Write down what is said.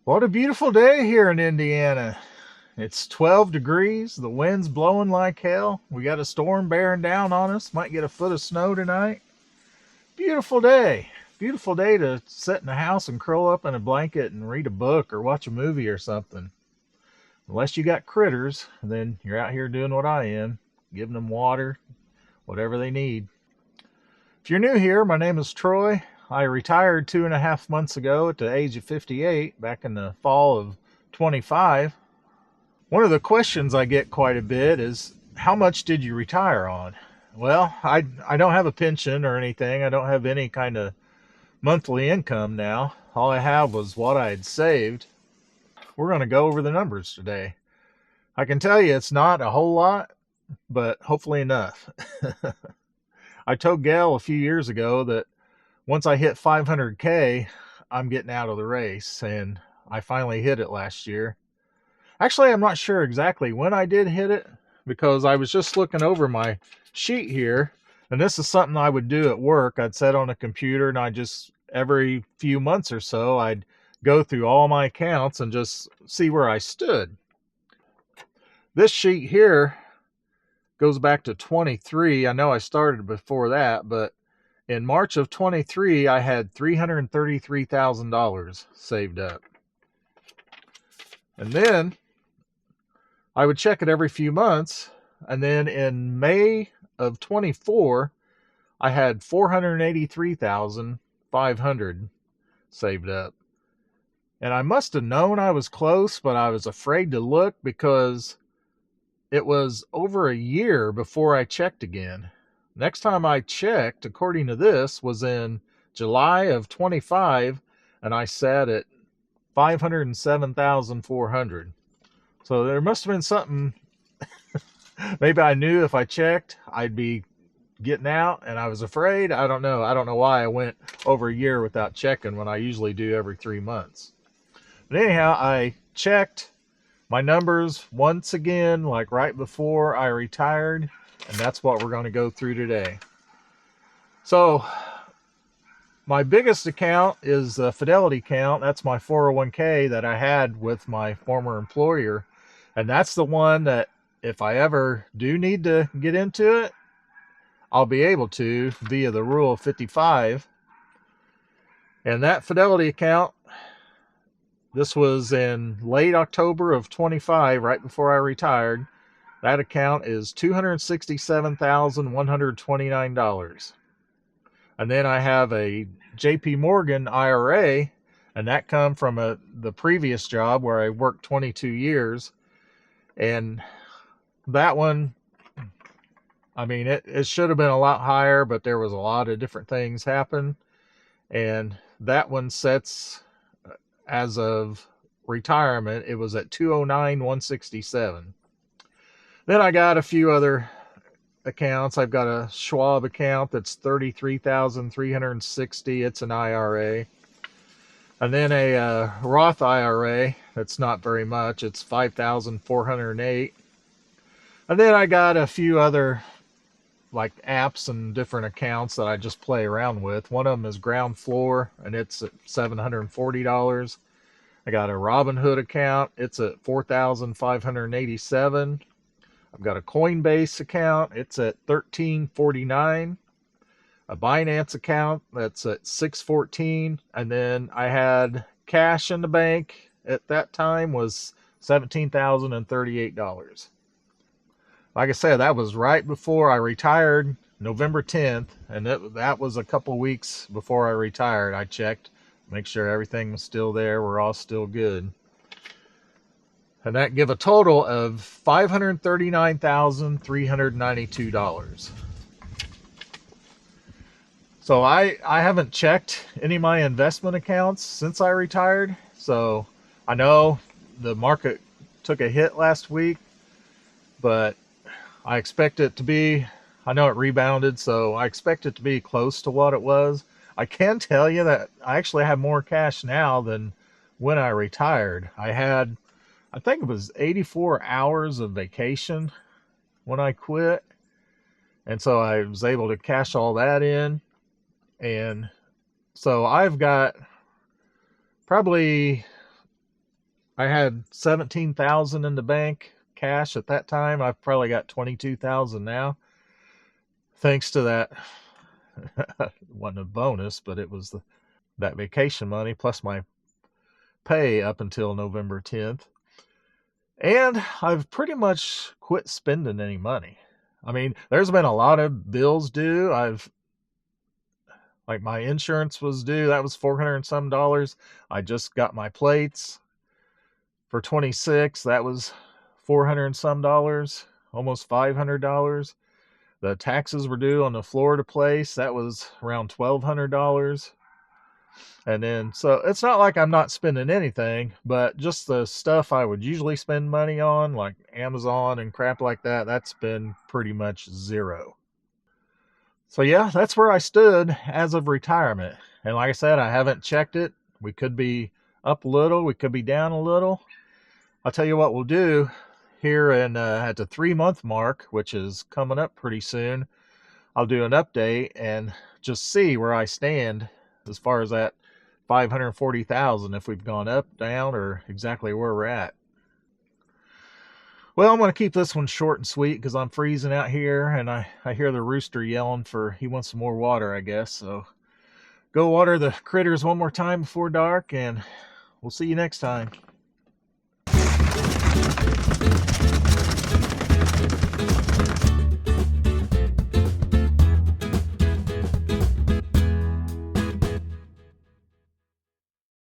What a beautiful day here in Indiana. It's 12 degrees. The wind's blowing like hell. We got a storm bearing down on us. Might get a foot of snow tonight. Beautiful day. Beautiful day to sit in the house and curl up in a blanket and read a book or watch a movie or something. Unless you got critters, then you're out here doing what I am, giving them water, whatever they need. If you're new here, my name is Troy. I retired 2.5 months ago at the age of 58, back in the fall of 25. One of the questions I get quite a bit is, how much did you retire on? Well, I don't have a pension or anything. I don't have any kind of monthly income now. All I have was what I had saved. We're going to go over the numbers today. I can tell you it's not a whole lot, but hopefully enough. I told Gail a few years ago that once I hit 500K, I'm getting out of the race, and I finally hit it last year. Actually, I'm not sure exactly when I did hit it because I was just looking over my sheet here, and this is something I would do at work. I'd sit on a computer and I just every few months or so I'd go through all my accounts and just see where I stood. This sheet here goes back to 23. I know I started before that, but in March of 23 I had $333,000 saved up. And then I would check it every few months. And then in May of 24, I had 483,500 saved up. And I must have known I was close, but I was afraid to look because it was over a year before I checked again. Next time I checked, according to this, was in July of 25, and I sat at 507,400. So there must have been something. Maybe I knew if I checked, I'd be getting out, and I was afraid. I don't know. I don't know why I went over a year without checking when I usually do every 3 months. But anyhow, I checked my numbers once again, like right before I retired, and that's what we're going to go through today. So, my biggest account is the Fidelity account. That's my 401k that I had with my former employer, and that's the one that if I ever do need to get into it, I'll be able to via the rule of 55. And that Fidelity account, this was in late October of 25, right before I retired. That account is $267,129. And then I have a JP Morgan IRA, and that come from the previous job where I worked 22 years. And that one, I mean, it should have been a lot higher, but there was a lot of different things happen. And that one sets, as of retirement, it was at 209,167. Then I got a few other accounts. I've got a Schwab account that's 33,360. It's an IRA. And then a Roth IRA that's not very much. It's 5,408. And then I got a few other like apps and different accounts that I just play around with. One of them is Ground Floor, and it's at $740. I got a Robinhood account. It's at $4,587. I've got a Coinbase account. It's at $1349. A Binance account that's at $614. And then I had cash in the bank at that time was $17,038. Like I said, that was right before I retired, November 10th, and that was a couple weeks before I retired. I checked, make sure everything was still there. We're all still good. And that give a total of $539,392. So I haven't checked any of my investment accounts since I retired. So I know the market took a hit last week, but I expect it to be, I know it rebounded, so I expect it to be close to what it was. I can tell you that I actually have more cash now than when I retired. I think it was 84 hours of vacation when I quit. And so I was able to cash all that in. And so I've got probably I had 17,000 in the bank cash at that time. I've probably got 22,000 now, thanks to that. It wasn't a bonus, but it was that vacation money plus my pay up until November 10th. And I've pretty much quit spending any money. I mean, there's been a lot of bills due. Like my insurance was due. That was 400 and some dollars. I just got my plates for 26. That was 400 and some dollars, almost $500. The taxes were due on the Florida place. That was around $1,200. And then, so it's not like I'm not spending anything, but just the stuff I would usually spend money on, like Amazon and crap like that, that's been pretty much zero. So, yeah, that's where I stood as of retirement. And like I said, I haven't checked it. We could be up a little, we could be down a little. I'll tell you what we'll do here at the 3 month mark, which is coming up pretty soon. I'll do an update and just see where I stand as far as that 540,000, if we've gone up, down, or exactly where we're at. Well, I'm going to keep this one short and sweet because I'm freezing out here, and I hear the rooster yelling he wants some more water, I guess. So go water the critters one more time before dark, and we'll see you next time.